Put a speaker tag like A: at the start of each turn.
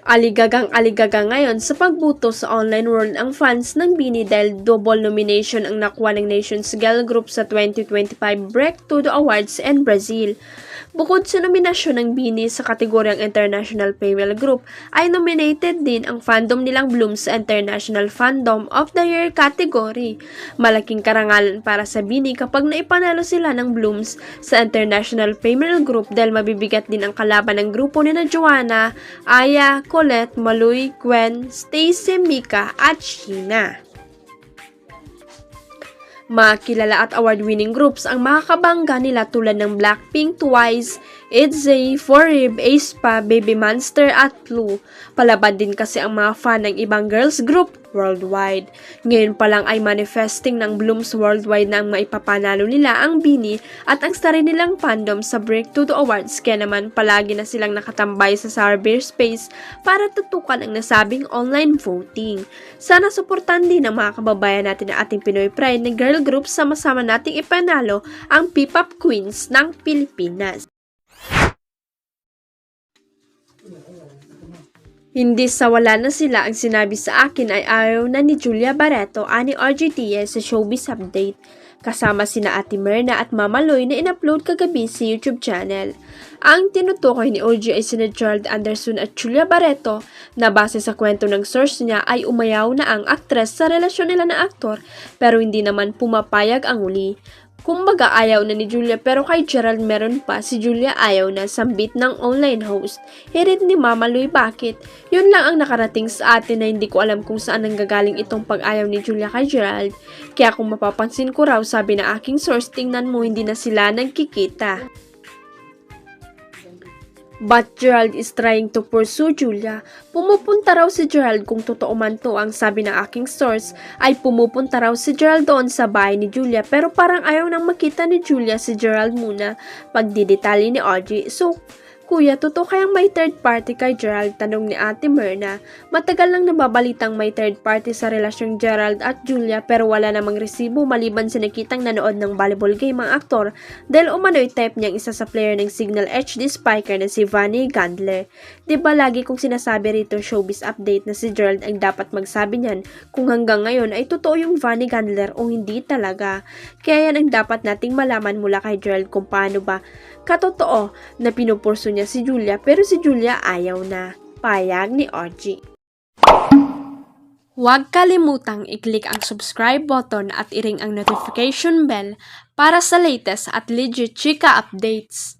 A: Aligagang-aligaga ngayon sa pagbuto sa online world ang fans ng BINI dahil double nomination ang nakuha ng Nations Girl Group sa 2025 Breakthrough Awards in Brazil. Bukod sa nominasyon ng BINI sa kategoryang International Female Group, ay nominated din ang fandom nilang Bloom sa International Fandom of the Year category. Malaking karangalan para sa BINI kapag naipanalo sila ng Blooms sa International Female Group dahil mabibigat din ang kalaban ng grupo ni na Joanna, Aya, Colette, Maloy, Gwen, Stacy, Mika at Sheena. Mga kilala at award-winning groups ang makakabangga nila tulad ng Blackpink, Twice, ITZY, 4EVE, aespa, Baby Monster at Blue. Palaban din kasi ang mga fan ng ibang girls group worldwide. Ngayon pa lang ay manifesting ng Blooms worldwide na ang maipapanalo nila ang BINI at ang star nilang fandom sa Breakthrough Awards, kaya naman palagi na silang nakatambay sa cyberspace para tutukan ang nasabing online voting. Sana suportan din ng mga kababayan natin na ating Pinoy Pride na girl group, sama-sama nating ipanalo ang P-pop queens ng Pilipinas. Hindi sa wala na sila, ang sinabi sa akin ay ayaw na ni Julia Barreto ani RJ Diaz sa Showbiz Update, kasama sina Ate Myrna at Mama Loy na in-upload kagabi sa YouTube channel. Ang tinutukoy ni OG ay sina Gerald Anderson at Julia Barreto na base sa kwento ng source niya ay umayaw na ang aktres sa relasyon nila na aktor pero hindi naman pumapayag ang uli. Kumbaga ayaw na ni Julia pero kay Gerald meron pa, si Julia ayaw na, sambit ng online host. Hirit ni Mama Loy bakit? Yun lang ang nakarating sa atin na hindi ko alam kung saan nanggagaling itong pag-ayaw ni Julia kay Gerald. Kaya kung mapapansin ko raw, sabi na aking source, tingnan mo hindi na sila nagkikita. But Gerald is trying to pursue Julia. Pumupunta raw si Gerald, kung totoo man to ang sabi ng aking source, ay pumupunta raw si Gerald doon sa bahay ni Julia pero parang ayaw nang makita ni Julia si Gerald muna, pagdidetali ni Audrey. So, Kuya, totoo kayang may third party kay Gerald? Tanong ni Ate Myrna. Matagal nang nababalitang may third party sa relasyong Gerald at Julia pero wala namang resibo maliban sa nakitang nanood ng volleyball game ang aktor dahil umano'y type niyang isa sa player ng Signal HD Spiker na si Vanny Gandler. Diba lagi kong sinasabi rito Showbiz Update na si Gerald ang dapat magsabi niyan kung hanggang ngayon ay totoo yung Vanny Gandler o hindi talaga. Kaya yan ang dapat nating malaman mula kay Gerald kung paano ba katotoo na pinupurso niya si Julia pero si Julia ayaw na. Payag ni Audrey. Huwag kalimutang i-click ang subscribe button at i-ring ang notification bell para sa latest at legit chika updates.